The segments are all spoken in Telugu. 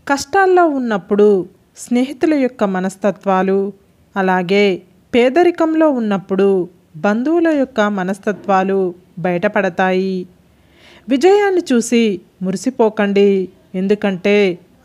కష్టాల్లో ఉన్నప్పుడు స్నేహితుల యొక్క మనస్తత్వాలు, అలాగే పేదరికంలో ఉన్నప్పుడు బంధువుల యొక్క మనస్తత్వాలు బయటపడతాయి. విజయాన్ని చూసి మురిసిపోకండి, ఎందుకంటే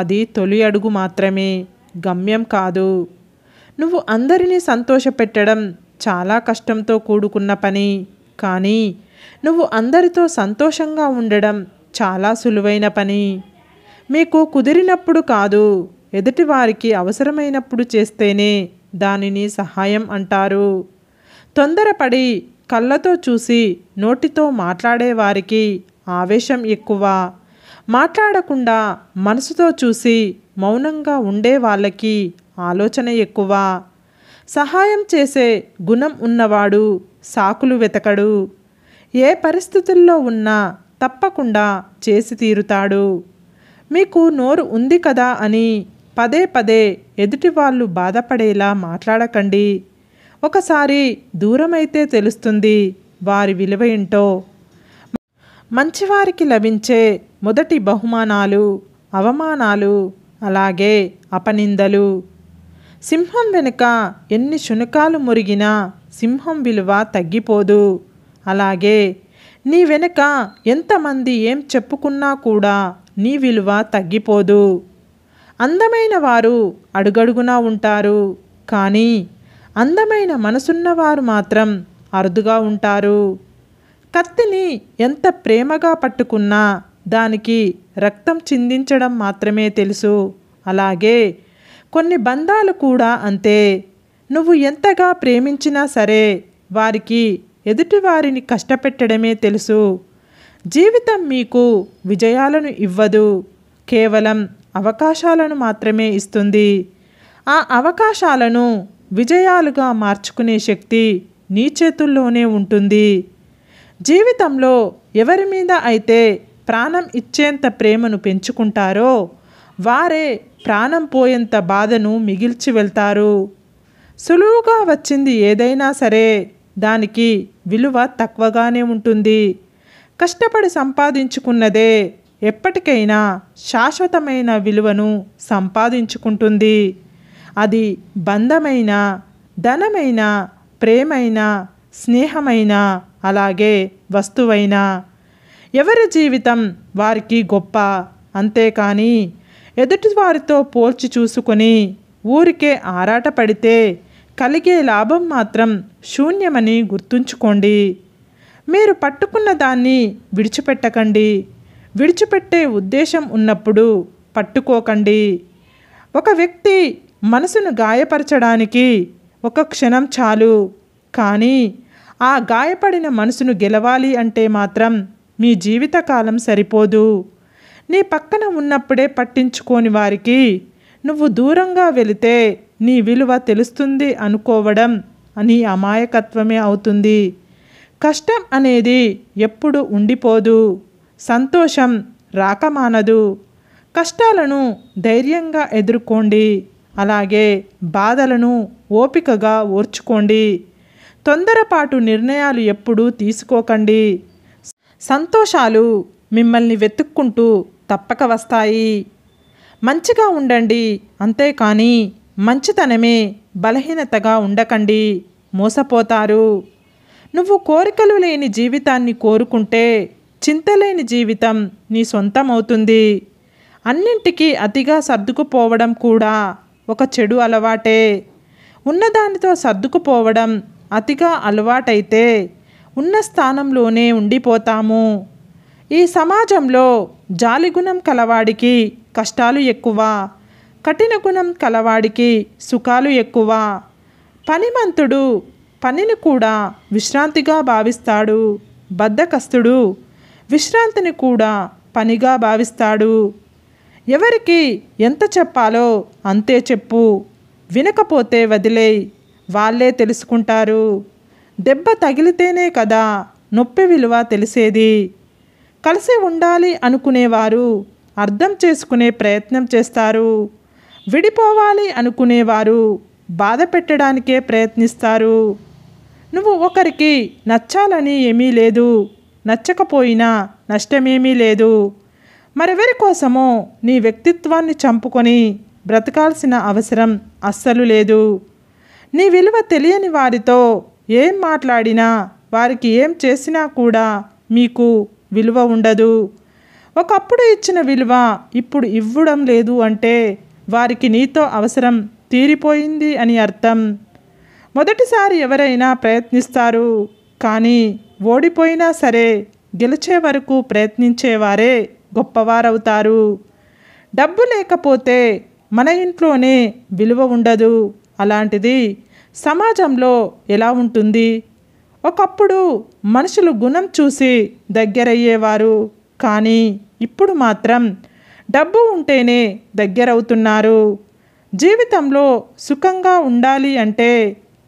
అది తొలి అడుగు మాత్రమే, గమ్యం కాదు. నువ్వు అందరినీ సంతోషపెట్టడం చాలా కష్టంతో కూడుకున్న పని, కానీ నువ్వు అందరితో సంతోషంగా ఉండడం చాలా సులువైన పని. మీకు కుదిరినప్పుడు కాదు, ఎదుటివారికి అవసరమైనప్పుడు చేస్తేనే దానిని సహాయం అంటారు. తొందరపడి కళ్ళతో చూసి నోటితో మాట్లాడేవారికి ఆవేశం ఎక్కువ. మాట్లాడకుండా మనసుతో చూసి మౌనంగా ఉండే వాళ్ళకి ఆలోచన ఎక్కువ. సహాయం చేసే గుణం ఉన్నవాడు సాకులు వెతకడు. ఏ పరిస్థితుల్లో ఉన్నా తప్పకుండా చేసి తీరుతాడు. మీకు నోరు ఉంది కదా అని పదే పదే ఎదుటి వాళ్ళు బాధపడేలా మాట్లాడకండి. ఒకసారి దూరమైతే తెలుస్తుంది వారి విలువ ఏంటో. మంచివారికి లభించే మొదటి బహుమానాలు అవమానాలు, అలాగే అపనిందలు. సింహం వెనుక ఎన్ని శునకాలు మురిగినా సింహం విలువ తగ్గిపోదు. అలాగే నీ వెనుక ఎంతమంది ఏం చెప్పుకున్నా కూడా నీ విలువ తగ్గిపోదు. అందమైన వారు అడుగడుగునా ఉంటారు, కానీ అందమైన మనసున్నవారు మాత్రం అరుదుగా ఉంటారు. కత్తిని ఎంత ప్రేమగా పట్టుకున్నా దానికి రక్తం చిందించడం మాత్రమే తెలుసు. అలాగే కొన్ని బంధాలు కూడా అంతే. నువ్వు ఎంతగా ప్రేమించినా సరే వారికి ఎదుటివారిని కష్టపెట్టడమే తెలుసు. జీవితం మీకు విజయాలను ఇవ్వదు, కేవలం అవకాశాలను మాత్రమే ఇస్తుంది. ఆ అవకాశాలను విజయాలుగా మార్చుకునే శక్తి నీ చేతుల్లోనే ఉంటుంది. జీవితంలో ఎవరి మీద అయితే ప్రాణం ఇచ్చేంత ప్రేమను పెంచుకుంటారో వారే ప్రాణం పోయేంత బాధను మిగిల్చి వెళ్తారు. సులువుగా వచ్చింది ఏదైనా సరే దానికి విలువ తక్కువగానే ఉంటుంది. కష్టపడి సంపాదించుకున్నదే ఎప్పటికైనా శాశ్వతమైన విలువను సంపాదించుకుంటుంది. అది బంధమైన, ధనమైన, ప్రేమైన, స్నేహమైన, అలాగే వస్తువైనా. ఎవరి జీవితం వారికి గొప్ప, అంతేకాని ఎదుటివారితో పోల్చి చూసుకొని ఊరికే ఆరాటపడితే కలిగే లాభం మాత్రం శూన్యమని గుర్తుంచుకోండి. మీరు పట్టుకున్న దాన్ని విడిచిపెట్టకండి. విడిచిపెట్టే ఉద్దేశం ఉన్నప్పుడు పట్టుకోకండి. ఒక వ్యక్తి మనసును గాయపరచడానికి ఒక క్షణం చాలు, కానీ ఆ గాయపడిన మనసును గెలవాలి అంటే మాత్రం మీ జీవితకాలం సరిపోదు. నీ పక్కన ఉన్నప్పుడే పట్టించుకోని వారికి నువ్వు దూరంగా వెళితే నీ విలువ తెలుస్తుంది అనుకోవడం అని అమాయకత్వమే అవుతుంది. కష్టం అనేది ఎప్పుడు ఉండిపోదు, సంతోషం రాకమానదు. కష్టాలను ధైర్యంగా ఎదుర్కోండి, అలాగే బాధలను ఓపికగా ఓర్చుకోండి. తొందరపాటు నిర్ణయాలు ఎప్పుడూ తీసుకోకండి. సంతోషాలు మిమ్మల్ని వెతుక్కుంటూ తప్పక వస్తాయి. మంచిగా ఉండండి, అంతేకాని మంచితనమే బలహీనతగా ఉండకండి, మోసపోతారు. నువ్వు కోరికలు లేని జీవితాన్ని కోరుకుంటే చింతలేని జీవితం నీ సొంతమవుతుంది. అన్నింటికీ అతిగా సర్దుకుపోవడం కూడా ఒక చెడు అలవాటే. ఉన్నదానితో సర్దుకుపోవడం అతిగా అలవాటైతే ఉన్న స్థానంలోనే ఉండిపోతాము. ఈ సమాజంలో జాలిగుణం కలవాడికి కష్టాలు ఎక్కువ, కఠిన గుణం కలవాడికి సుఖాలు ఎక్కువ. పనిమంతుడు పనిని కూడా విశ్రాంతిగా భావిస్తాడు, బద్ధకస్తుడు విశ్రాంతిని కూడా పనిగా భావిస్తాడు. ఎవరికి ఎంత చెప్పాలో అంతే చెప్పు, వినకపోతే వదిలేయ్, వాళ్ళే తెలుసుకుంటారు. దెబ్బ తగిలితేనే కదా నొప్పి విలువ తెలిసేది. కలిసి ఉండాలి అనుకునేవారు అర్థం చేసుకునే ప్రయత్నం చేస్తారు. విడిపోవాలి అనుకునేవారు బాధ పెట్టడానికే ప్రయత్నిస్తారు. నువ్వు ఒకరికి నచ్చాలని ఏమీ లేదు, నచ్చకపోయినా నష్టమేమీ లేదు. మరెవరి కోసమో నీ వ్యక్తిత్వాన్ని చంపుకొని బ్రతకాల్సిన అవసరం అస్సలు లేదు. నీ విలువ తెలియని వారితో ఏం మాట్లాడినా, వారికి ఏం చేసినా కూడా మీకు విలువ ఉండదు. ఒకప్పుడు ఇచ్చిన విలువ ఇప్పుడు ఇవ్వడం లేదు అంటే వారికి నీతో అవసరం తీరిపోయింది అని అర్థం. మొదటిసారి ఎవరైనా ప్రయత్నిస్తారు, కానీ ఓడిపోయినా సరే గెలిచే వరకు ప్రయత్నించేవారే గొప్పవారవుతారు. డబ్బు లేకపోతే మన ఇంట్లోనే విలువ ఉండదు. అలాంటిది సమాజంలో ఎలా ఉంటుంది? ఒకప్పుడు మనుషులు గుణం చూసి దగ్గరయ్యేవారు, కానీ ఇప్పుడు మాత్రం డబ్బు ఉంటేనే దగ్గరవుతున్నారు. జీవితంలో సుఖంగా ఉండాలి అంటే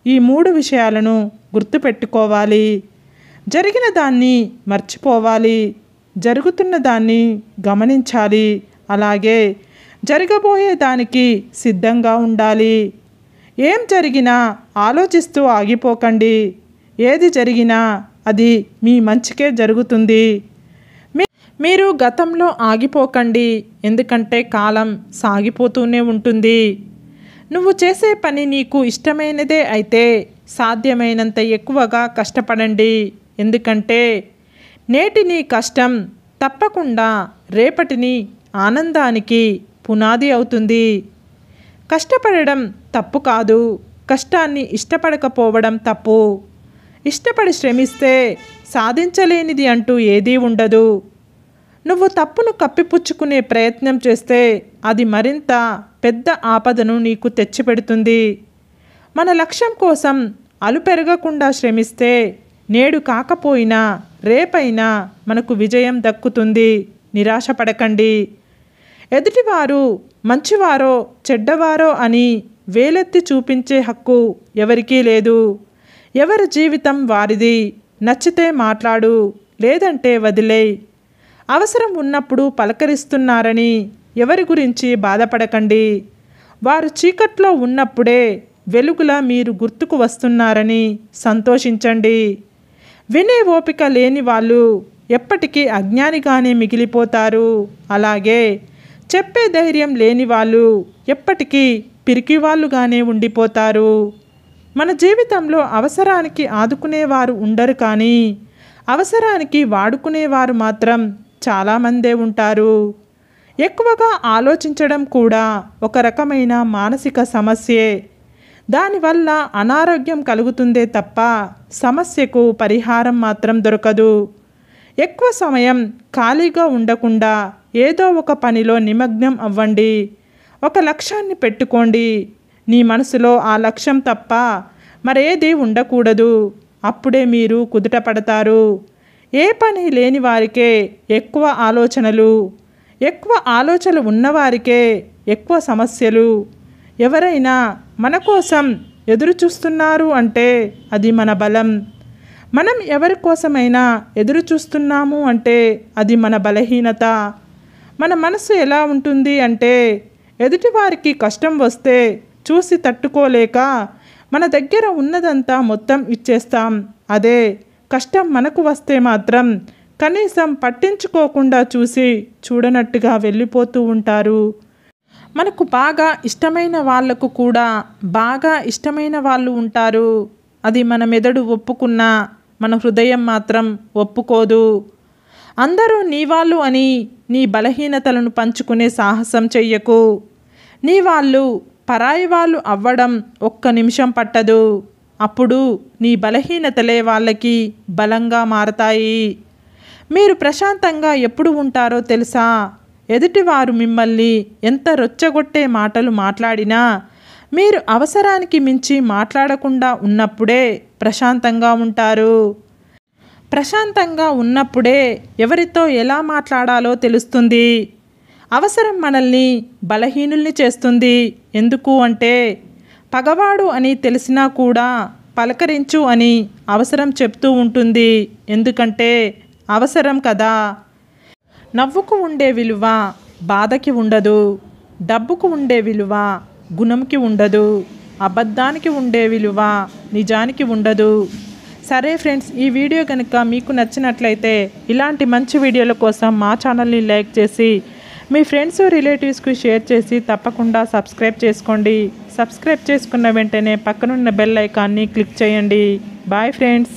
ఈ 3 విషయాలను గుర్తుపెట్టుకోవాలి. జరిగిన దాన్ని మర్చిపోవాలి, జరుగుతున్న దాన్ని గమనించాలి, అలాగే జరగబోయే దానికి సిద్ధంగా ఉండాలి. ఏం జరిగినా ఆలోచిస్తూ ఆగిపోకండి. ఏది జరిగినా అది మీ మంచికే జరుగుతుంది. మీరు గతంలో ఆగిపోకండి, ఎందుకంటే కాలం సాగిపోతూనే ఉంటుంది. నువ్వు చేసే పని నీకు ఇష్టమైనదే అయితే సాధ్యమైనంత ఎక్కువగా కష్టపడండి, ఎందుకంటే నేటి నీ కష్టం తప్పకుండా రేపటి నీ ఆనందానికి పునాది అవుతుంది. కష్టపడడం తప్పు కాదు, కష్టాన్ని ఇష్టపడకపోవడం తప్పు. ఇష్టపడి శ్రమిస్తే సాధించలేనిది అంటూ ఏదీ ఉండదు. నువ్వు తప్పును కప్పిపుచ్చుకునే ప్రయత్నం చేస్తే అది మరింత పెద్ద ఆపదను నీకు తెచ్చిపెడుతుంది. మన లక్ష్యం కోసం అలుపెరగకుండా శ్రమిస్తే నేడు కాకపోయినా రేపైనా మనకు విజయం దక్కుతుంది. నిరాశపడకండి. ఎదుటివారు మంచివారో చెడ్డవారో అని వేలెత్తి చూపించే హక్కు ఎవరికీ లేదు. ఎవరి జీవితం వారిది. నచ్చితే మాట్లాడు, లేదంటే వదిలేయ్. అవసరం ఉన్నప్పుడు పలకరిస్తున్నారని ఎవరి గురించి బాధపడకండి. వారు చీకట్లో ఉన్నప్పుడే వెలుగులా మీరు గుర్తుకు వస్తున్నారని సంతోషించండి. వినే ఓపిక లేని వాళ్ళు ఎప్పటికీ అజ్ఞానిగానే మిగిలిపోతారు. అలాగే చెప్పే ధైర్యం లేని వాళ్ళు ఎప్పటికీ పిరికివాళ్ళుగానే ఉండిపోతారు. మన జీవితంలో అవసరానికి ఆదుకునేవారు ఉండరు, కానీ అవసరానికి వాడుకునేవారు మాత్రం చాలామందే ఉంటారు. ఎక్కువగా ఆలోచించడం కూడా ఒక రకమైన మానసిక సమస్యే. దానివల్ల అనారోగ్యం కలుగుతుందే తప్ప సమస్యకు పరిహారం మాత్రం దొరకదు. ఎక్కువ సమయం ఖాళీగా ఉండకుండా ఏదో ఒక పనిలో నిమగ్నం అవ్వండి. ఒక లక్ష్యాన్ని పెట్టుకోండి. నీ మనసులో ఆ లక్ష్యం తప్ప మరేది ఉండకూడదు. అప్పుడే మీరు కుదుట పడతారు. ఏ పని లేని వారికే ఎక్కువ ఆలోచనలు ఉన్నవారికే ఎక్కువ సమస్యలు. ఎవరైనా మన కోసం ఎదురు చూస్తున్నారు అంటే అది మన బలం. మనం ఎవరి కోసమైనా ఎదురు చూస్తున్నాము అంటే అది మన బలహీనత. మన మనసు ఎలా ఉంటుంది అంటే ఎదుటివారికి కష్టం వస్తే చూసి తట్టుకోలేక మన దగ్గర ఉన్నదంతా మొత్తం ఇచ్చేస్తాం. అదే కష్టం మనకు వస్తే మాత్రం కనీసం పట్టించుకోకుండా చూడనట్టుగా వెళ్ళిపోతూ ఉంటారు. మనకు బాగా ఇష్టమైన వాళ్లకు కూడా బాగా ఇష్టమైన వాళ్ళు ఉంటారు. అది మన మెదడు ఒప్పుకున్నా మన హృదయం మాత్రం ఒప్పుకోదు. అందరూ నీ వాళ్ళు అని నీ బలహీనతలను పంచుకునే సాహసం చెయ్యకు. నీ వాళ్ళు పరాయి వాళ్ళు అవ్వడం ఒక్క నిమిషం పట్టదు. అప్పుడు నీ బలహీనతలే వాళ్ళకి బలంగా మారతాయి. మీరు ప్రశాంతంగా ఎప్పుడు ఉంటారో తెలుసా? ఎదుటివారు మిమ్మల్ని ఎంత రొచ్చగొట్టే మాటలు మాట్లాడినా మీరు అవసరానికి మించి మాట్లాడకుండా ఉన్నప్పుడే ప్రశాంతంగా ఉంటారు. ప్రశాంతంగా ఉన్నప్పుడే ఎవరితో ఎలా మాట్లాడాలో తెలుస్తుంది. అవసరం మనల్ని బలహీనుల్ని చేస్తుంది. ఎందుకు అంటే పగవాడు అని తెలిసినా కూడా పలకరించు అని అవసరం చెప్తూ ఉంటుంది. ఎందుకంటే అవసరం కదా. నవ్వుకు ఉండే విలువ బాధకి ఉండదు. డబ్బుకు ఉండే విలువ గుణంకి ఉండదు. అబద్ధానికి ఉండే విలువ నిజానికి ఉండదు. సరే ఫ్రెండ్స్, ఈ వీడియో కనుక మీకు నచ్చినట్లయితే ఇలాంటి మంచి వీడియోల కోసం మా ఛానల్ని లైక్ చేసి మీ ఫ్రెండ్స్ రిలేటివ్స్కి షేర్ చేసి తప్పకుండా సబ్స్క్రైబ్ చేసుకోండి. సబ్స్క్రైబ్ చేసుకున్న వెంటనే పక్కనున్న బెల్ ఐకాన్ని క్లిక్ చేయండి. Bye friends.